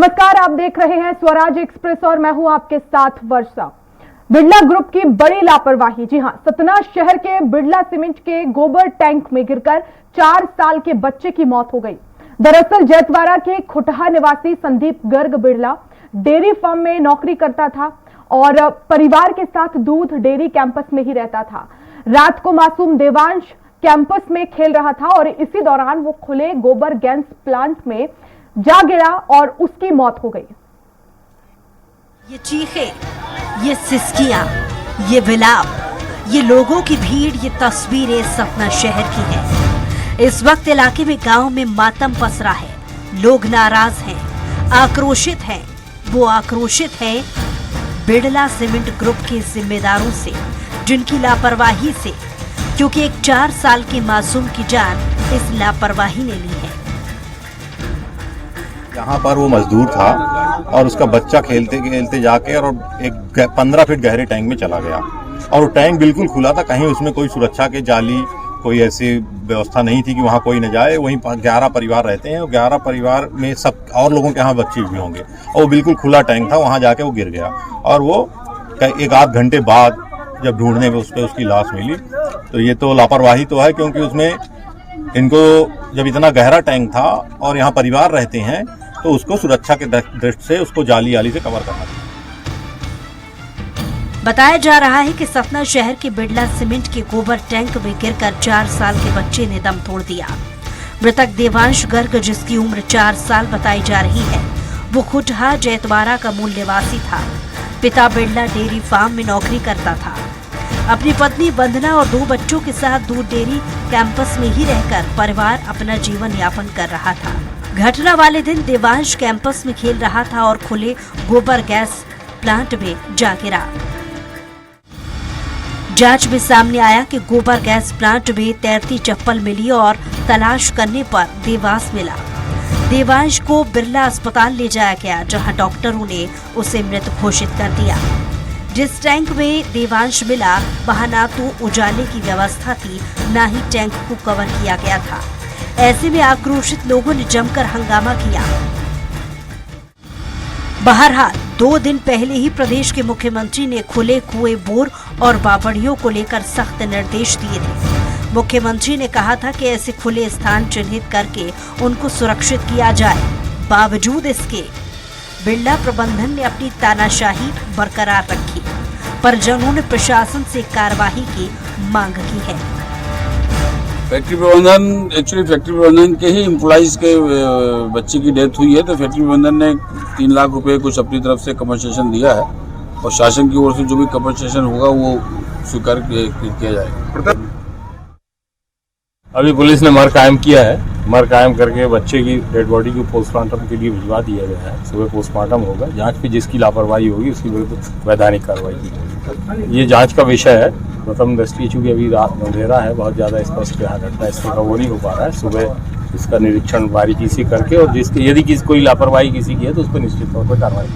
नमस्कार, आप देख रहे हैं स्वराज एक्सप्रेस और मैं हूं आपके साथ वर्षा। बिड़ला ग्रुप की बड़ी लापरवाही। जी हां, सतना शहर के बिड़ला सीमेंट के गोबर टैंक में गिरकर 4 साल के बच्चे की मौत हो गई। दरअसल जैतवाड़ा के खुटहा निवासी संदीप गर्ग बिड़ला डेयरी फार्म में नौकरी करता था और परिवार के साथ दूध डेयरी कैंपस में ही रहता था। रात को मासूम देवांश कैंपस में खेल रहा था और इसी दौरान वो खुले गोबर गैस प्लांट में जा गिरा और उसकी मौत हो गई। ये चीखें, ये सिसकियां, ये विलाप, ये लोगों की भीड़, ये तस्वीरें सतना शहर की है। इस वक्त इलाके में गांव में मातम पसरा है। लोग नाराज हैं, आक्रोशित हैं। वो आक्रोशित हैं बिड़ला सीमेंट ग्रुप के जिम्मेदारों से, जिनकी लापरवाही से, क्योंकि एक 4 साल के मासूम की जान इस लापरवाही ने ली है। यहाँ पर वो मजदूर था और उसका बच्चा खेलते खेलते जाके और एक 15 फीट गहरे टैंक में चला गया और वो टैंक बिल्कुल खुला था। कहीं उसमें कोई सुरक्षा के जाली, कोई ऐसी व्यवस्था नहीं थी कि वहाँ कोई न जाए। वहीं 11 परिवार रहते हैं और 11 परिवार में सब और लोगों के यहाँ बच्चे भी होंगे और वो बिल्कुल खुला टैंक था। वहाँ जाके वो गिर गया और वो एक आध घंटे बाद जब ढूंढने में उस पर उसकी लाश मिली। तो ये तो लापरवाही तो है, क्योंकि उसमें इनको जब इतना गहरा टैंक था और यहाँ परिवार रहते हैं तो उसको सुरक्षा के दृष्टि से उसको जाली से कवर करना चाहिए। बताया जा रहा है कि सतना शहर के बिड़ला सीमेंट के गोबर टैंक में गिरकर 4 साल के बच्चे ने दम तोड़ दिया। मृतक देवांश गर्ग, जिसकी उम्र 4 साल बताई जा रही है, वो खुटहा जैतवाड़ा का मूल निवासी था। पिता बिड़ला डेयरी फार्म में नौकरी करता था। अपनी पत्नी वंदना और 2 बच्चों के साथ दूध डेयरी कैंपस में ही रहकर परिवार अपना जीवन यापन कर रहा था। घटना वाले दिन देवांश कैंपस में खेल रहा था और खुले गोबर गैस प्लांट में जा गिरा। जांच में सामने आया कि गोबर गैस प्लांट में तैरती चप्पल मिली और तलाश करने पर देवांश मिला। देवांश को बिड़ला अस्पताल ले जाया गया, जहां डॉक्टरों ने उसे मृत घोषित कर दिया। जिस टैंक में देवांश मिला वहां ना तो उजाले की व्यवस्था थी, ना ही टैंक को कवर किया गया था। ऐसे में आक्रोशित लोगों ने जमकर हंगामा किया। बहरहाल 2 दिन पहले ही प्रदेश के मुख्यमंत्री ने खुले कुएं, बोर और बावड़ियों को लेकर सख्त निर्देश दिए थे। मुख्यमंत्री ने कहा था कि ऐसे खुले स्थान चिन्हित करके उनको सुरक्षित किया जाए। बावजूद इसके बिड़ला प्रबंधन ने अपनी तानाशाही बरकरार रखी। परिजनों ने प्रशासन से कार्रवाई की मांग की है। फैक्ट्री प्रबंधन के ही एम्प्लॉइज के बच्चे की डेथ हुई है, तो फैक्ट्री प्रबंधन ने 3 लाख रुपए कुछ अपनी तरफ से कंपनसेशन दिया है और शासन की ओर से जो भी कंपनसेशन होगा वो स्वीकार किया जाएगा। अभी पुलिस ने मर कायम किया है। मर कायम करके बच्चे की डेड बॉडी को पोस्टमार्टम के लिए भिजवा दिया गया है। सुबह पोस्टमार्टम होगा। जांच में जिसकी लापरवाही होगी उसकी विरुद्ध वैधानिक कार्रवाई की जाएगी। ये जांच का विषय है। प्रथम दृष्टि चूंकि अभी रात अंधेरा है, बहुत ज़्यादा स्पष्ट यहाँ घटना स्थल का वो नहीं हो पा रहा है। सुबह इसका निरीक्षण बारीकी से करके और जिसकी यदि कोई लापरवाही किसी की है तो उस पर निश्चित तौर पर कार्रवाई।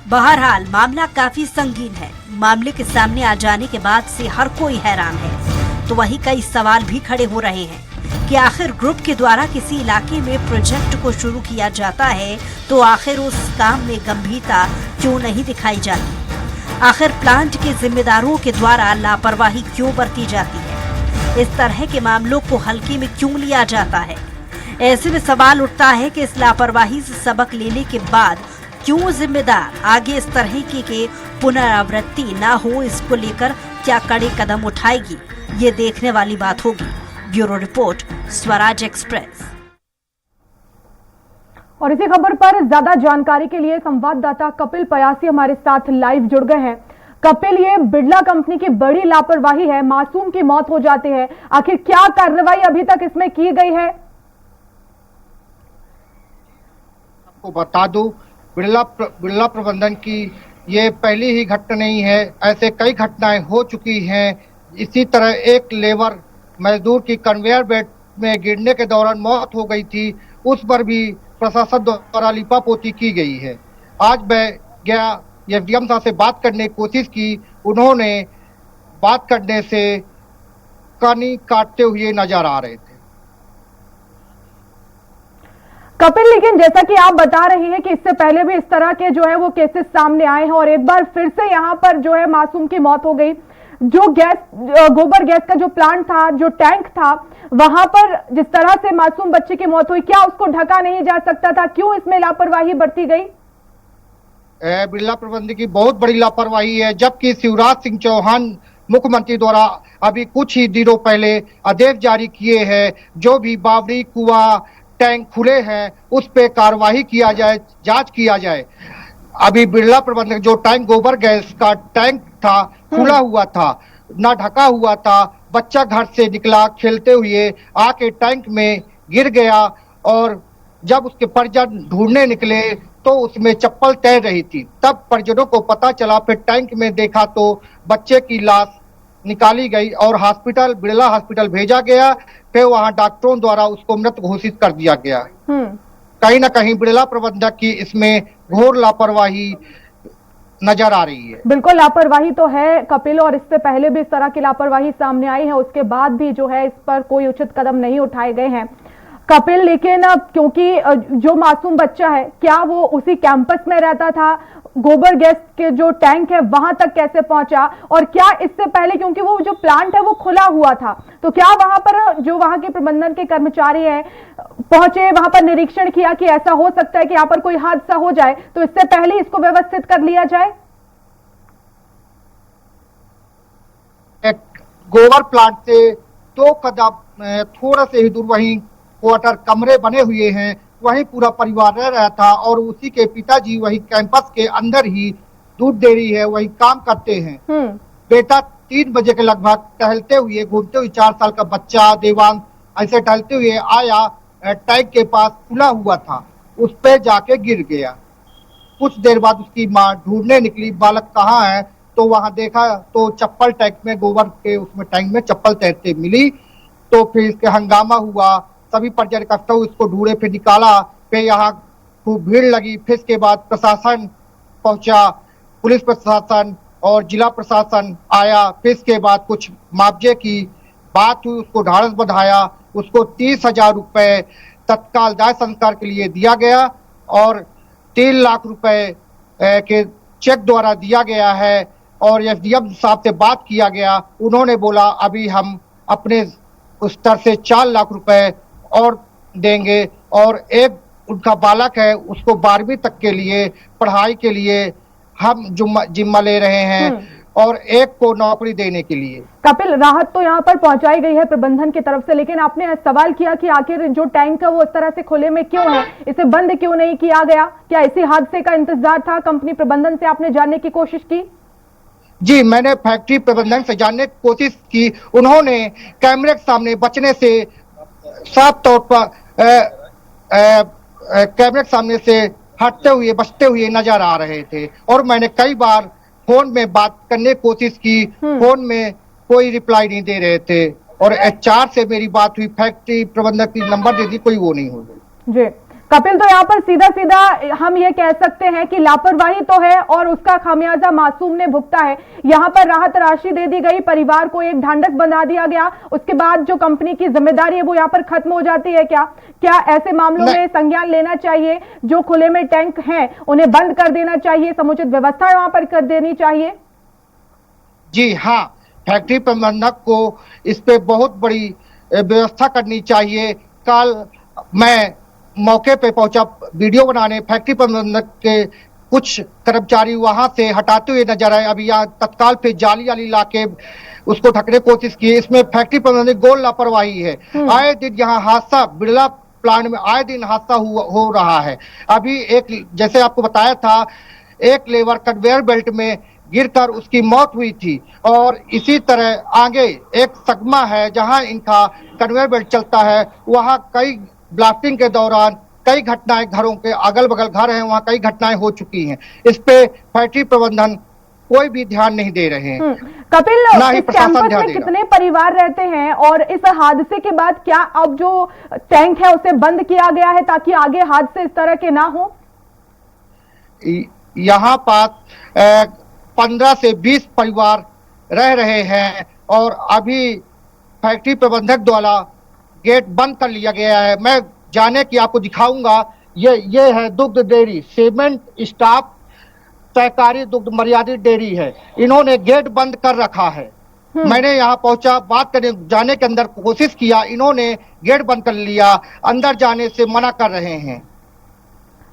बहरहाल मामला काफी संगीन है। मामले के सामने आ जाने के बाद से हर कोई हैरान है, तो वही कई सवाल भी खड़े हो रहे हैं कि आखिर ग्रुप के द्वारा किसी इलाके में प्रोजेक्ट को शुरू किया जाता है तो आखिर उस काम में गंभीरता क्यों नहीं दिखाई जाती? आखिर प्लांट के जिम्मेदारों के द्वारा लापरवाही क्यों बरती जाती है? इस तरह के मामलों को हल्के में क्यों लिया जाता है? ऐसे में सवाल उठता है कि इस लापरवाही से सबक लेने के बाद क्यों जिम्मेदार आगे इस तरह के पुनरावृत्ति ना हो, इसको लेकर क्या कड़े कदम उठाएगी, ये देखने वाली बात होगी। Bureau report, Swaraj express. और इसी खबर पर ज्यादा जानकारी के लिए संवाददाता कपिल पयासी हमारे साथ लाइव जुड़ गए हैं। कपिल, ये बिड़ला कंपनी की बड़ी लापरवाही है, मासूम की मौत हो जाती है, आखिर क्या कार्रवाई अभी तक इसमें की गई है? आपको बता दूं, बिड़ला प्रबंधन की ये पहली ही घटना नहीं है, ऐसे कई घटनाएं हो चुकी हैं। इसी तरह एक लेबर मजदूर की कन्वेयर बेल्ट में गिरने के दौरान मौत हो गई थी, उस पर भी प्रशासन द्वारा लिपापोती की गई है। आज मैं गया एसडीएम साहब से बात करने की कोशिश की, उन्होंने बात करने से कानी काटते हुए नजर आ रहे थे। कपिल, लेकिन जैसा कि आप बता रहे हैं कि इससे पहले भी इस तरह के जो है वो केसेस सामने आए हैं और एक बार फिर से यहाँ पर जो है मासूम की मौत हो गई। जो गोबर गैस का जो प्लांट था, जो टैंक था, वहां पर जिस तरह से मासूम बच्चे की मौत हुई, क्या उसको ढका नहीं जा सकता था? क्यों इसमें लापरवाही बरती गई? बिरला प्रबंधन की बहुत बड़ी लापरवाही है, जबकि शिवराज सिंह चौहान मुख्यमंत्री द्वारा अभी कुछ ही दिनों पहले आदेश जारी किए हैं, जो भी बावड़ी, कुआं, टैंक खुले हैं उस पे कार्रवाई किया जाए, जांच किया जाए। अभी बिरला प्रबंधक जो टैंक, गोबर गैस का टैंक था, खुला हुआ था, ना ढका हुआ था। बच्चा घर से निकला खेलते हुए, आके टैंक में गिर गया और जब उसके परिजन ढूंढने निकले तो उसमें चप्पल तैर रही थी। तब परिजनों को पता चला, फिर टैंक में देखा तो बच्चे की लाश निकाली गई और हॉस्पिटल, बिरला हॉस्पिटल भेजा गया। फिर वहां डॉक्टरों द्वारा उसको मृत घोषित कर दिया गया। कहीं ना कहीं बिरला प्रबंधक की इसमें घोर लापरवाही नजर आ रही है। बिल्कुल लापरवाही तो है कपिल, और इससे पहले भी इस तरह की लापरवाही सामने आई है, उसके बाद भी जो है इस पर कोई उचित कदम नहीं उठाए गए हैं कपिल। लेकिन क्योंकि जो मासूम बच्चा है, क्या वो उसी कैंपस में रहता था? गोबर गैस के जो टैंक है वहां तक कैसे पहुंचा? और क्या इससे पहले, क्योंकि वो जो प्लांट है वो खुला हुआ था, तो क्या वहां पर जो वहां के प्रबंधन के कर्मचारी हैं पहुंचे, वहां पर निरीक्षण किया कि ऐसा हो सकता है कि यहाँ पर कोई हादसा हो जाए, तो इससे पहले इसको व्यवस्थित कर लिया जाए? गोबर प्लांट से 2 कदम थोड़ा से ही दूर वहीं क्वार्टर कमरे बने हुए हैं, वहीं पूरा परिवार रह रहा था और उसी के पिताजी वही कैंपस के अंदर ही दूध डेयरी है, वही काम करते हैं। बेटा 3 बजे के लगभग टहलते हुए, घूमते हुए, 4 साल का बच्चा देवांग ऐसे टहलते हुए आया, टैंक के पास खुला हुआ था, उस पे जाके गिर गया। कुछ देर बाद उसकी माँ ढूंढने निकली, बालक कहाँ है, तो वहां देखा तो चप्पल टैंक में, गोबर के उसमें टैंक में चप्पल तैरते मिली। तो फिर इसके हंगामा हुआ, सभी परिजन इकट्ठा हुए, उसको ढूंढे, फिर निकाला। फिर यहाँ खूब भीड़ लगी। फिर इसके बाद प्रशासन पहुंचा, पुलिस प्रशासन और जिला प्रशासन आया। फिर इसके बाद कुछ मुआवजे की बात हुई, उसको ढाढ़स बंधाया, उसको 30,000 रुपए तत्काल दाह संस्कार के लिए दिया गया और 3 लाख रुपए के चेक द्वारा दिया गया है। और एसडीएम साहब से बात किया गया, उन्होंने बोला अभी हम अपने स्तर से 4 लाख रुपए और देंगे और एक उनका बालक है उसको 12वीं तक के लिए पढ़ाई के लिए हम जिम्मा ले रहे हैं और एक को नौकरी देने के लिए। कपिल, राहत तो यहाँ पर पहुंचाई गई है प्रबंधन की तरफ से, लेकिन आपने सवाल किया कि आखिर जो टैंक है वो इस तरह से खुले में क्यों है, इसे बंद क्यों नहीं किया गया? क्या इसी हादसे का इंतजार था? कंपनी प्रबंधन से आपने जानने की कोशिश की? जी, मैंने फैक्ट्री प्रबंधन से जानने की कोशिश की। उन्होंने कैमरे के सामने बचने से साफ तौर पर कैमरे के सामने से हटते हुए, बचते हुए नजर आ रहे थे और मैंने कई बार फोन में बात करने की कोशिश की, फोन में कोई रिप्लाई नहीं दे रहे थे और HR से मेरी बात हुई, फैक्ट्री प्रबंधक की नंबर दे दी, कोई वो नहीं हो गई। जी कपिल, तो यहाँ पर सीधा सीधा हम ये कह सकते हैं कि लापरवाही तो है और उसका खामियाजा मासूम ने भुगता है। यहाँ पर राहत राशि दे दी गई, परिवार को एक ढांढस बंधा दिया गया, उसके बाद जो कंपनी की जिम्मेदारी है वो यहाँ पर खत्म हो जाती है क्या? क्या ऐसे मामलों में संज्ञान लेना चाहिए? जो खुले में टैंक हैं उन्हें बंद कर देना चाहिए, समुचित व्यवस्था वहां पर कर देनी चाहिए? जी हाँ, फैक्ट्री प्रबंधक को इस पे बहुत बड़ी व्यवस्था करनी चाहिए। कल मैं मौके पे पहुंचा वीडियो बनाने, फैक्ट्री प्रबंधक के कुछ कर्मचारी वहां से हटाते हुए नजर आए। अभी यहाँ तत्काल पे जाली लाके उसको ढकने की कोशिश की। इसमें फैक्ट्री प्रबंधक गोल लापरवाही है। आए दिन यहाँ हादसा, बिरला प्लांट में आए दिन हादसा हो रहा है। अभी एक, जैसे आपको बताया था, एक लेबर कन्वेयर बेल्ट में गिरकर उसकी मौत हुई थी और इसी तरह आगे एक सगमा है जहां इनका कन्वेयर बेल्ट चलता है, वहां कई ब्लास्टिंग के दौरान कई घटनाएं, घरों के अगल बगल घर हैं वहां कई घटनाएं हो चुकी हैं। इस पे फैक्ट्री प्रबंधन कोई भी ध्यान नहीं दे रहे हैं। कपिल, इस कैंपस में कितने परिवार रहते हैं और इस हादसे के बाद क्या अब जो टैंक है उसे बंद किया गया है ताकि आगे हादसे इस तरह के ना हो? यहाँ पास 15 से 20 परिवार रह रहे हैं और अभी फैक्ट्री प्रबंधक द्वारा गेट बंद कर लिया गया है। मैं जाने की आपको दिखाऊंगा ये है दुग्ध डेयरी, सीमेंट स्टाफ सहकारी दुग्ध मर्यादित डेयरी है। इन्होंने गेट बंद कर रखा है। मैंने यहाँ पहुंचा, बात करने जाने के अंदर कोशिश किया, इन्होंने गेट बंद कर लिया, अंदर जाने से मना कर रहे हैं।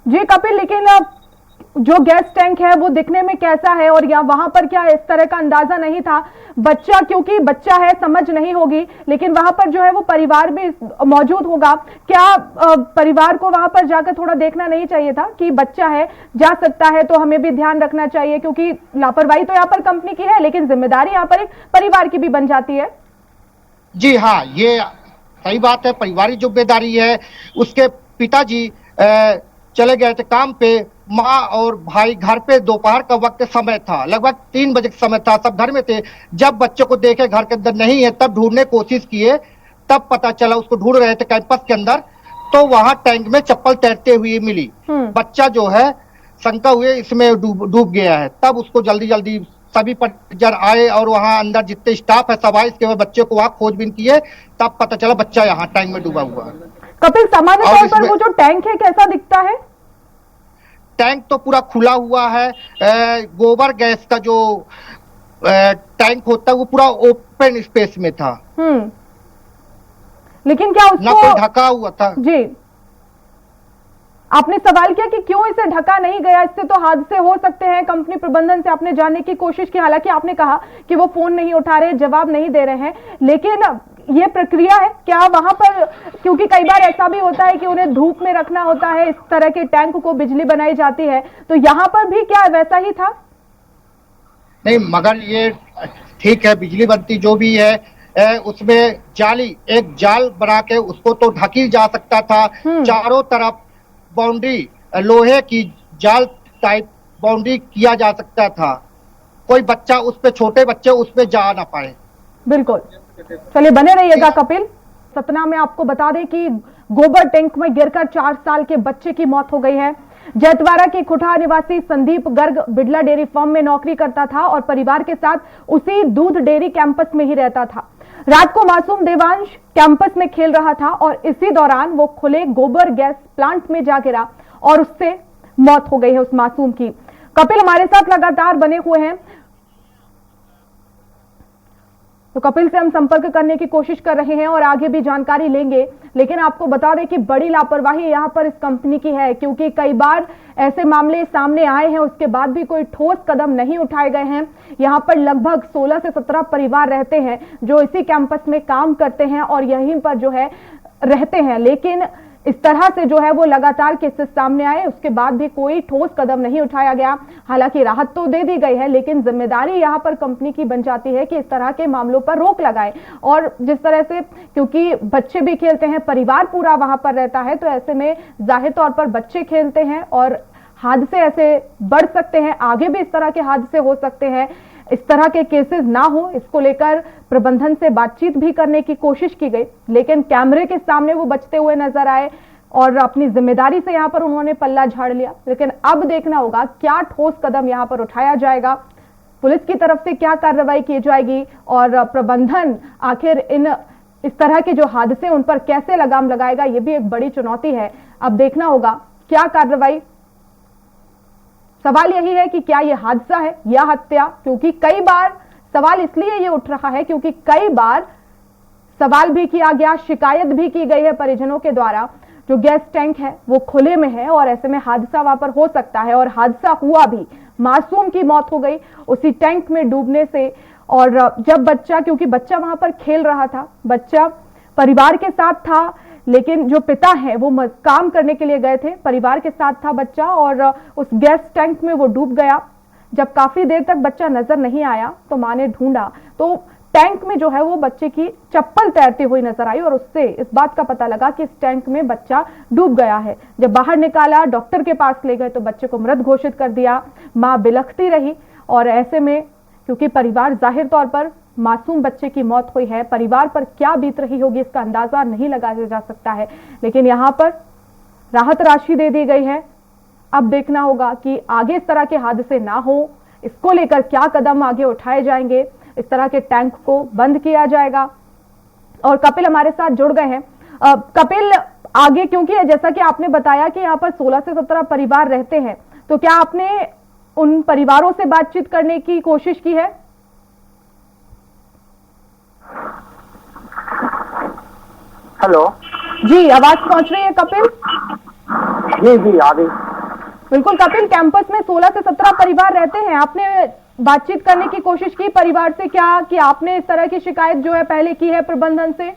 जी कपिल, लेकिन जो गैस टैंक है वो दिखने में कैसा है और या वहां पर क्या इस तरह का अंदाजा नहीं था? बच्चा, क्योंकि बच्चा है समझ नहीं होगी, लेकिन वहां पर जो है वो परिवार भी मौजूद होगा। क्या परिवार को वहां पर जाकर थोड़ा देखना नहीं चाहिए था कि बच्चा है, जा सकता है, तो हमें भी ध्यान रखना चाहिए, क्योंकि लापरवाही तो यहाँ पर कंपनी की है लेकिन जिम्मेदारी यहाँ पर एक परिवार की भी बन जाती है। जी हाँ, ये सही बात है, पारिवारिक जिम्मेदारी है। उसके पिताजी चले गए थे काम पे, माँ और भाई घर पे, दोपहर का वक्त समय था, लगभग 3 बजे का समय था, सब घर में थे। जब बच्चे को देखे घर के अंदर नहीं है तब ढूंढने की कोशिश किए, तब पता चला, उसको ढूंढ रहे थे कैंपस के अंदर, तो वहां टैंक में चप्पल तैरते हुए मिली। बच्चा जो है शंका हुए इसमें डूब गया है। तब उसको जल्दी जल्दी सभी परिजन आए और वहां अंदर जितने स्टाफ है सब आए, इसके बाद बच्चे को वहां खोजबीन किए, तब पता चला बच्चा यहाँ टैंक में डूबा हुआ है। कपिल, सामान्य तौर पर वो जो टैंक है कैसा दिखता है? टैंक तो पूरा खुला हुआ है। गोबर गैस का जो टैंक होता है वो पूरा ओपन स्पेस में था। लेकिन क्या उसको ना कोई ढका हुआ था। जी, आपने सवाल किया कि क्यों इसे ढका नहीं गया, इससे तो हादसे हो सकते हैं। कंपनी प्रबंधन से आपने जानने की कोशिश की, हालांकि आपने कहा कि वो फोन नहीं उठा रहे, जवाब नहीं दे रहे हैं, लेकिन ये प्रक्रिया है क्या वहां पर? क्योंकि कई बार ऐसा भी होता है कि उन्हें धूप में रखना होता है, इस तरह के टैंक को बिजली बनाई जाती है, तो यहाँ पर भी क्या वैसा ही था? नहीं, मगर ये ठीक है, बिजली बनती जो भी है उसमें जाली, एक जाल बना के उसको तो ढकी जा सकता था। चारों तरफ बाउंड्री, लोहे की जाल टाइप बाउंड्री किया जा सकता था, कोई बच्चा उस पे, छोटे बच्चे उस पे जा ना पाए। बिल्कुल, चलिए बने रहिएगा कपिल। सतना में आपको बता दें कि गोबर टैंक में गिरकर 4 साल के बच्चे की मौत हो गई है। जैतवाड़ा के खुठा निवासी संदीप गर्ग बिड़ला डेयरी फार्म में नौकरी करता था और परिवार के साथ उसी दूध डेयरी कैंपस में ही रहता था। रात को मासूम देवांश कैंपस में खेल रहा था और इसी दौरान वो खुले गोबर गैस प्लांट में जा गिरा और उससे मौत हो गई है उस मासूम की। कपिल हमारे साथ लगातार बने हुए हैं, तो कपिल से हम संपर्क करने की कोशिश कर रहे हैं और आगे भी जानकारी लेंगे, लेकिन आपको बता दें कि बड़ी लापरवाही यहां पर इस कंपनी की है, क्योंकि कई बार ऐसे मामले सामने आए हैं, उसके बाद भी कोई ठोस कदम नहीं उठाए गए हैं। यहां पर लगभग 16 से 17 परिवार रहते हैं जो इसी कैंपस में काम करते हैं और यहीं पर जो है रहते हैं, लेकिन इस तरह से जो है वो लगातार केसेस सामने आए, उसके बाद भी कोई ठोस कदम नहीं उठाया गया। हालांकि राहत तो दे दी गई है, लेकिन जिम्मेदारी यहां पर कंपनी की बन जाती है कि इस तरह के मामलों पर रोक लगाए। और जिस तरह से, क्योंकि बच्चे भी खेलते हैं, परिवार पूरा वहां पर रहता है, तो ऐसे में जाहिर तौर पर बच्चे खेलते हैं और हादसे ऐसे बढ़ सकते हैं, आगे भी इस तरह के हादसे हो सकते हैं। इस तरह के केसेस ना हो, इसको लेकर प्रबंधन से बातचीत भी करने की कोशिश की गई, लेकिन कैमरे के सामने वो बचते हुए नजर आए और अपनी जिम्मेदारी से यहां पर उन्होंने पल्ला झाड़ लिया। लेकिन अब देखना होगा क्या ठोस कदम यहां पर उठाया जाएगा, पुलिस की तरफ से क्या कार्रवाई की जाएगी और प्रबंधन आखिर इस तरह के जो हादसे उन पर कैसे लगाम लगाएगा, ये भी एक बड़ी चुनौती है। अब देखना होगा क्या कार्रवाई। सवाल यही है कि क्या यह हादसा है या हत्या, क्योंकि कई बार सवाल इसलिए ये उठ रहा है क्योंकि कई बार सवाल भी किया गया, शिकायत भी की गई है परिजनों के द्वारा, जो गैस टैंक है वो खुले में है और ऐसे में हादसा वहां पर हो सकता है, और हादसा हुआ भी, मासूम की मौत हो गई उसी टैंक में डूबने से। और जब बच्चा, क्योंकि बच्चा वहां पर खेल रहा था, बच्चा परिवार के साथ था, लेकिन जो पिता है वो काम करने के लिए गए थे, परिवार के साथ था बच्चा और उस गैस टैंक में वो डूब गया। जब काफी देर तक बच्चा नजर नहीं आया तो मां ने ढूंढा तो टैंक में जो है वो बच्चे की चप्पल तैरती हुई नजर आई और उससे इस बात का पता लगा कि इस टैंक में बच्चा डूब गया है। जब बाहर निकाला, डॉक्टर के पास ले गए तो बच्चे को मृत घोषित कर दिया। मां बिलखती रही और ऐसे में, क्योंकि परिवार, जाहिर तौर पर मासूम बच्चे की मौत हुई है, परिवार पर क्या बीत रही होगी इसका अंदाजा नहीं लगाया जा सकता है, लेकिन यहां पर राहत राशि दे दी गई है। अब देखना होगा कि आगे इस तरह के हादसे ना हो, इसको लेकर क्या कदम आगे उठाए जाएंगे, इस तरह के टैंक को बंद किया जाएगा। और कपिल हमारे साथ जुड़ गए हैं। कपिल, आगे, क्योंकि जैसा कि आपने बताया कि यहाँ पर 16 से 17 परिवार रहते हैं, तो क्या आपने उन परिवारों से बातचीत करने की कोशिश की है? हेलो जी, आवाज पहुंच रही है कपिल? जी जी आ गई। बिल्कुल कपिल, कैंपस में 16 से 17 परिवार रहते हैं, आपने बातचीत करने की कोशिश की परिवार से क्या कि आपने इस तरह की शिकायत जो है पहले की है प्रबंधन से?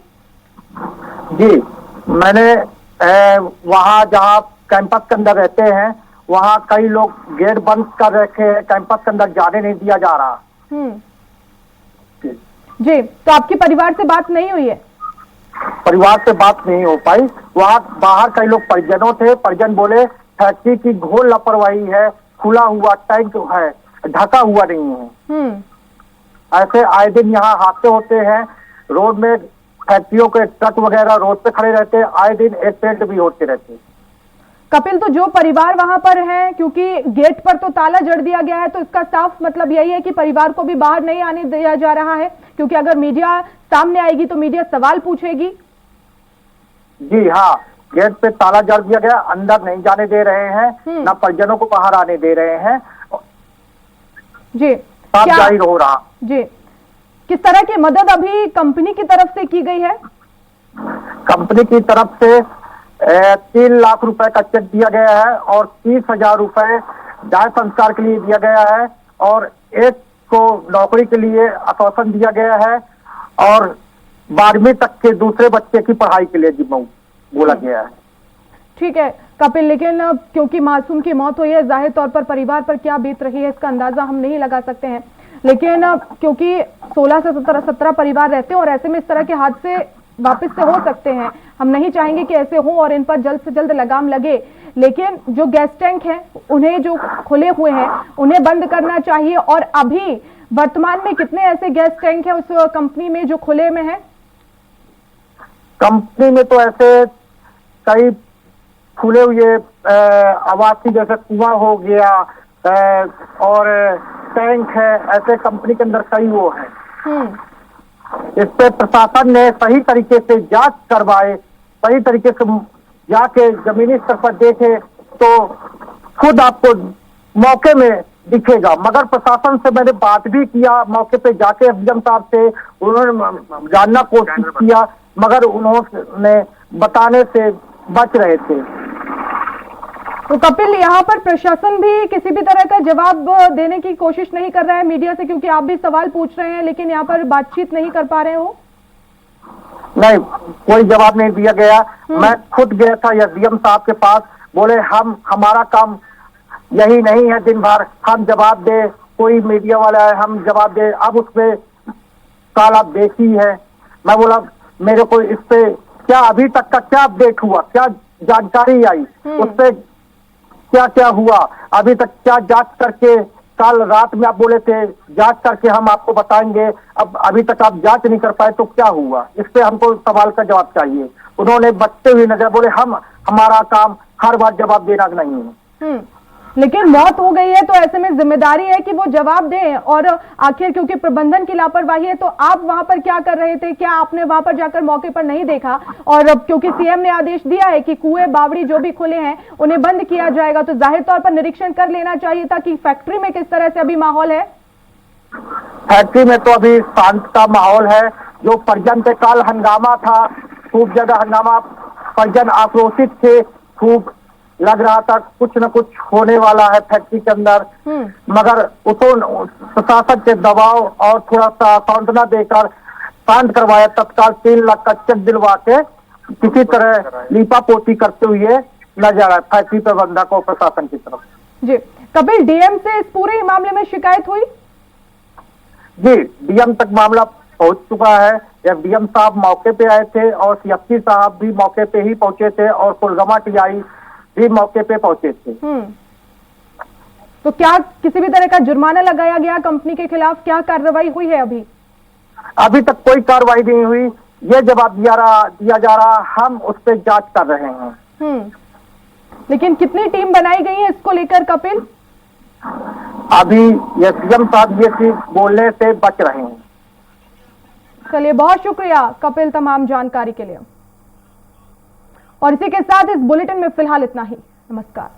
जी, मैंने वहाँ जहाँ कैंपस के अंदर रहते हैं वहाँ कई लोग गेट बंद कर रखे हैं, कैंपस के अंदर जाने नहीं दिया जा रहा। जी, तो आपकी परिवार से बात नहीं हुई है? परिवार से बात नहीं हो पाई। वहाँ बाहर कई लोग परिजनों थे, परिजन बोले फैक्ट्री की घोर लापरवाही है, खुला हुआ टैंक है, ढका हुआ नहीं है। ऐसे आए दिन यहाँ हादसे होते हैं, रोड में फैक्ट्रियों के ट्रक वगैरह रोड पे खड़े रहते हैं, आए दिन एक्सीडेंट भी होते रहते हैं। कपिल, तो जो परिवार वहां पर है, क्योंकि गेट पर तो ताला जड़ दिया गया है, तो इसका साफ मतलब यही है कि परिवार को भी बाहर नहीं आने दिया जा रहा है, क्योंकि अगर मीडिया सामने आएगी तो मीडिया सवाल पूछेगी। जी हाँ, गेट पे ताला जड़ दिया गया, अंदर नहीं जाने दे रहे हैं, ना परिजनों को बाहर आने दे रहे हैं। जी, क्या जाहिर हो रहा। जी, किस तरह की मदद अभी कंपनी की तरफ से की गई है? कंपनी की तरफ से 3 लाख रुपए का चेक दिया गया है और 30,000 रुपए दाह संस्कार के लिए दिया गया है और एक को नौकरी के लिए आश्वासन दिया गया है और 12वीं तक के दूसरे बच्चे की पढ़ाई के लिए जिम्मा बोला गया है। ठीक है कपिल, लेकिन क्योंकि मासूम की मौत हुई है, जाहिर तौर पर परिवार पर क्या बीत रही है इसका अंदाजा हम नहीं लगा सकते हैं, लेकिन क्योंकि 16 से 17 परिवार रहते हैं और ऐसे में इस तरह के हादसे वापस से हो सकते हैं, हम नहीं चाहेंगे कि ऐसे हो और इन पर जल्द से जल्द लगाम लगे, लेकिन जो गैस टैंक हैं उन्हें जो खुले हुए हैं उन्हें बंद करना चाहिए। और अभी वर्तमान में कितने ऐसे गैस टैंक हैं उस कंपनी में जो खुले में है? कंपनी में तो ऐसे कई खुले हुए आवासीय जैसे कुआं हो गया और टैंक है, ऐसे कंपनी के अंदर कई वो है। इस पे प्रशासन ने सही तरीके से जांच करवाए, सही तरीके से जाके जमीनी स्तर पर देखे तो खुद आपको मौके में दिखेगा। मगर प्रशासन से मैंने बात भी किया, मौके पे जाके एसडीएम साहब से उन्होंने जानना कोशिश किया, मगर उन्होंने बताने से बच रहे थे। तो कपिल, यहाँ पर प्रशासन भी किसी भी तरह का जवाब देने की कोशिश नहीं कर रहा है मीडिया से, क्योंकि आप भी सवाल पूछ रहे हैं लेकिन यहाँ पर बातचीत नहीं कर पा रहे हो? नहीं, कोई जवाब नहीं दिया गया। मैं खुद गया था एसडीएम साहब के पास, बोले हमारा काम यही नहीं है दिन भर हम जवाब दे, कोई मीडिया वाला है हम जवाब दे, अब उसमें काला बेची है। मैं बोला मेरे को इस पे क्या अभी तक का क्या अपडेट हुआ, क्या जानकारी आई, उस पे क्या क्या हुआ, अभी तक क्या जांच करके, कल रात में आप बोले थे जांच करके हम आपको बताएंगे, अब अभी तक आप जांच नहीं कर पाए तो क्या हुआ, इस पे हमको सवाल का जवाब चाहिए। उन्होंने बचते हुए नजर बोले हमारा काम हर बार जवाब देना नहीं है। लेकिन मौत हो गई है तो ऐसे में जिम्मेदारी है कि वो जवाब दें, और आखिर क्योंकि प्रबंधन की लापरवाही है तो आप वहां पर क्या कर रहे थे? क्या आपने वहां पर जाकर मौके पर नहीं देखा? और क्योंकि सीएम ने आदेश दिया है कि कुएं बावड़ी जो भी खुले हैं उन्हें बंद किया जाएगा, तो जाहिर तौर पर निरीक्षण कर लेना चाहिए था कि फैक्ट्री में किस तरह से अभी माहौल है। फैक्ट्री में तो अभी शांत का माहौल है। जो परिजन पे कल हंगामा था, खूब ज्यादा हंगामा, परिजन आक्रोशित थे, खूब लग रहा था कुछ न कुछ होने वाला है फैक्ट्री के अंदर, मगर उसको प्रशासन के दबाव और थोड़ा सा सांत्वना देकर शांत करवाया। तत्काल 3 लाख का चेक दिलवा के किसी तरह लीपा पोती करते हुए नजर आया फैक्ट्री प्रबंधक और प्रशासन की तरफ। जी कपिल, डीएम से इस पूरे मामले में शिकायत हुई? जी, डीएम तक मामला पहुंच चुका है। एसडीएम साहब मौके पे आए थे और सीएसपी साहब भी मौके पे ही पहुंचे थे और कुलगमा टीआई भी मौके पे पहुंचे थे। तो क्या किसी भी तरह का जुर्माना लगाया गया कंपनी के खिलाफ? क्या कार्रवाई हुई है अभी? अभी तक कोई कार्रवाई नहीं हुई, ये जवाब दिया जा रहा, हम उस पर जांच कर रहे हैं। लेकिन कितनी टीम बनाई गई है इसको लेकर कपिल? अभी एसडीएम साहब ये चीज बोलने से बच रहे हैं। चलिए, बहुत शुक्रिया कपिल तमाम जानकारी के लिए। और इसी के साथ इस बुलेटिन में फिलहाल इतना ही। नमस्कार।